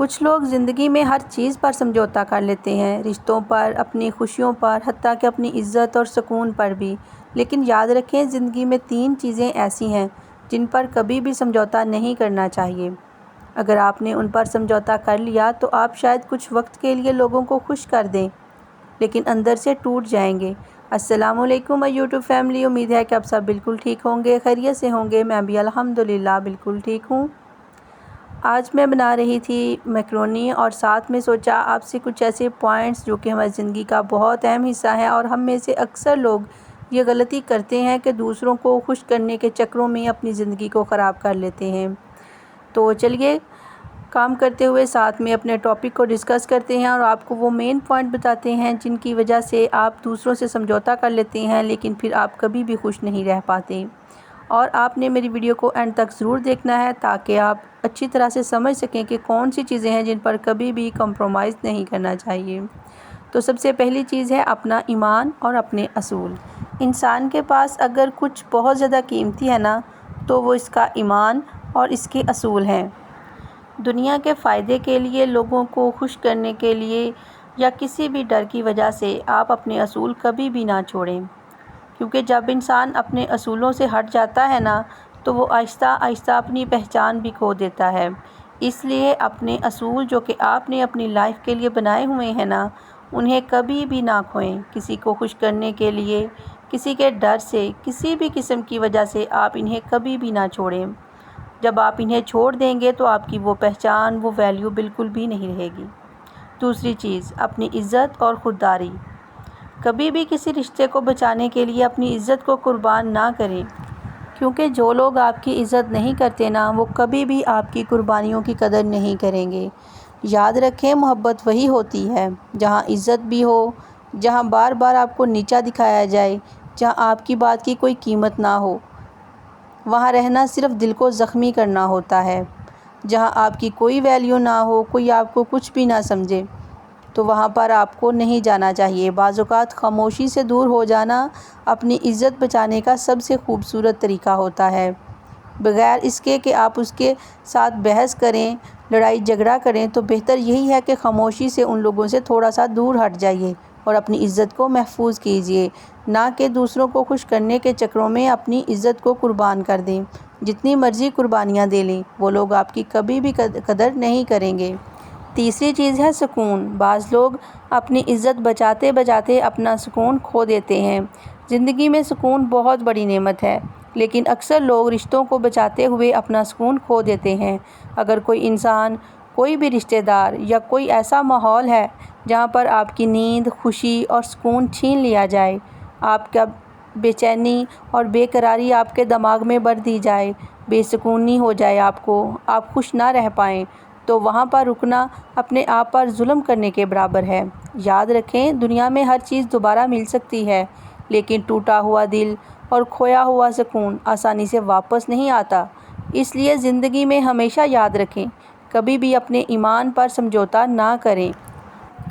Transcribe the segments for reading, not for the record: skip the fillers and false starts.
کچھ لوگ زندگی میں ہر چیز پر سمجھوتا کر لیتے ہیں، رشتوں پر، اپنی خوشیوں پر، حتیٰ کہ اپنی عزت اور سکون پر بھی۔ لیکن یاد رکھیں، زندگی میں 3 چیزیں ایسی ہیں جن پر کبھی بھی سمجھوتا نہیں کرنا چاہیے۔ اگر آپ نے ان پر سمجھوتا کر لیا تو آپ شاید کچھ وقت کے لیے لوگوں کو خوش کر دیں، لیکن اندر سے ٹوٹ جائیں گے۔ السلام علیکم یوٹیوب فیملی، امید ہے کہ آپ سب بالکل ٹھیک ہوں گے، خیریت سے ہوں گے۔ میں بھی الحمدللہ بالکل ٹھیک ہوں۔ آج میں بنا رہی تھی میکرونی اور ساتھ میں سوچا آپ سے کچھ ایسے پوائنٹس جو کہ ہماری زندگی کا بہت اہم حصہ ہے، اور ہم میں سے اکثر لوگ یہ غلطی کرتے ہیں کہ دوسروں کو خوش کرنے کے چکروں میں اپنی زندگی کو خراب کر لیتے ہیں۔ تو چلیے کام کرتے ہوئے ساتھ میں اپنے ٹاپک کو ڈسکس کرتے ہیں اور آپ کو وہ مین پوائنٹ بتاتے ہیں جن کی وجہ سے آپ دوسروں سے سمجھوتا کر لیتے ہیں، لیکن پھر آپ کبھی بھی خوش نہیں رہ پاتے۔ اور آپ نے میری ویڈیو کو اینڈ تک ضرور دیکھنا ہے تاکہ آپ اچھی طرح سے سمجھ سکیں کہ کون سی چیزیں ہیں جن پر کبھی بھی کمپرومائز نہیں کرنا چاہیے۔ تو سب سے پہلی چیز ہے اپنا ایمان اور اپنے اصول۔ انسان کے پاس اگر کچھ بہت زیادہ قیمتی ہے نا، تو وہ اس کا ایمان اور اس کے اصول ہیں۔ دنیا کے فائدے کے لیے، لوگوں کو خوش کرنے کے لیے یا کسی بھی ڈر کی وجہ سے آپ اپنے اصول کبھی بھی نہ چھوڑیں، کیونکہ جب انسان اپنے اصولوں سے ہٹ جاتا ہے نا، تو وہ آہستہ آہستہ اپنی پہچان بھی کھو دیتا ہے۔ اس لیے اپنے اصول جو کہ آپ نے اپنی لائف کے لیے بنائے ہوئے ہیں نا، انہیں کبھی بھی نہ کھوئیں۔ کسی کو خوش کرنے کے لیے، کسی کے ڈر سے، کسی بھی قسم کی وجہ سے آپ انہیں کبھی بھی نہ چھوڑیں۔ جب آپ انہیں چھوڑ دیں گے تو آپ کی وہ پہچان، وہ ویلیو بالکل بھی نہیں رہے گی۔ دوسری چیز، اپنی عزت اور خودداری۔ کبھی بھی کسی رشتے کو بچانے کے لیے اپنی عزت کو قربان نہ کریں، کیونکہ جو لوگ آپ کی عزت نہیں کرتے نا، وہ کبھی بھی آپ کی قربانیوں کی قدر نہیں کریں گے۔ یاد رکھیں، محبت وہی ہوتی ہے جہاں عزت بھی ہو، جہاں بار بار آپ کو نیچا دکھایا جائے، جہاں آپ کی بات کی کوئی قیمت نہ ہو۔ وہاں رہنا صرف دل کو زخمی کرنا ہوتا ہے۔ جہاں آپ کی کوئی ویلیو نہ ہو، کوئی آپ کو کچھ بھی نہ سمجھے، تو وہاں پر آپ کو نہیں جانا چاہیے۔ بعض اوقات خاموشی سے دور ہو جانا اپنی عزت بچانے کا سب سے خوبصورت طریقہ ہوتا ہے۔ بغیر اس کے کہ آپ اس کے ساتھ بحث کریں، لڑائی جھگڑا کریں، تو بہتر یہی ہے کہ خاموشی سے ان لوگوں سے تھوڑا سا دور ہٹ جائیے اور اپنی عزت کو محفوظ کیجیے، نہ کہ دوسروں کو خوش کرنے کے چکروں میں اپنی عزت کو قربان کر دیں۔ جتنی مرضی قربانیاں دے لیں، وہ لوگ آپ کی کبھی بھی قدر نہیں کریں گے۔ تیسری چیز ہے سکون۔ بعض لوگ اپنی عزت بچاتے بچاتے اپنا سکون کھو دیتے ہیں۔ زندگی میں سکون بہت بڑی نعمت ہے، لیکن اکثر لوگ رشتوں کو بچاتے ہوئے اپنا سکون کھو دیتے ہیں۔ اگر کوئی انسان، کوئی بھی رشتہ دار یا کوئی ایسا ماحول ہے جہاں پر آپ کی نیند، خوشی اور سکون چھین لیا جائے، آپ کا بے چینی اور بے قراری آپ کے دماغ میں بھر دی جائے، بے سکونی ہو جائے آپ خوش نہ رہ پائیں، تو وہاں پر رکنا اپنے آپ پر ظلم کرنے کے برابر ہے۔ یاد رکھیں، دنیا میں ہر چیز دوبارہ مل سکتی ہے، لیکن ٹوٹا ہوا دل اور کھویا ہوا سکون آسانی سے واپس نہیں آتا۔ اس لیے زندگی میں ہمیشہ یاد رکھیں، کبھی بھی اپنے ایمان پر سمجھوتا نہ کریں،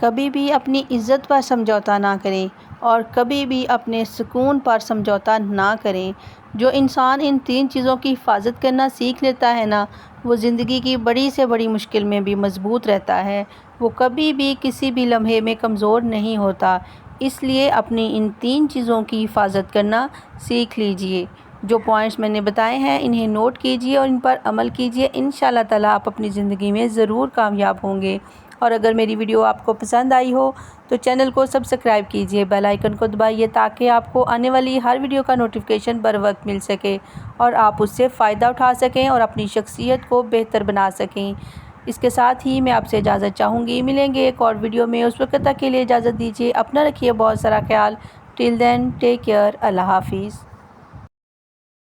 کبھی بھی اپنی عزت پر سمجھوتا نہ کریں، اور کبھی بھی اپنے سکون پر سمجھوتا نہ کریں۔ جو انسان ان 3 چیزوں کی حفاظت کرنا سیکھ لیتا ہے نا، وہ زندگی کی بڑی سے بڑی مشکل میں بھی مضبوط رہتا ہے، وہ کبھی بھی کسی بھی لمحے میں کمزور نہیں ہوتا۔ اس لیے اپنی ان 3 چیزوں کی حفاظت کرنا سیکھ لیجئے۔ جو پوائنٹس میں نے بتائے ہیں، انہیں نوٹ کیجئے اور ان پر عمل کیجئے۔ انشاءاللہ تعالی آپ اپنی زندگی میں ضرور کامیاب ہوں گے۔ اور اگر میری ویڈیو آپ کو پسند آئی ہو تو چینل کو سبسکرائب کیجئے، بیل آئیکن کو دبائیے تاکہ آپ کو آنے والی ہر ویڈیو کا نوٹیفیکیشن بر وقت مل سکے اور آپ اس سے فائدہ اٹھا سکیں اور اپنی شخصیت کو بہتر بنا سکیں۔ اس کے ساتھ ہی میں آپ سے اجازت چاہوں گی، ملیں گے ایک اور ویڈیو میں۔ اس وقت تک کے لیے اجازت دیجیے، اپنا رکھیے بہت سارا خیال۔ ٹل دین ٹیک کیئر، اللہ حافظ۔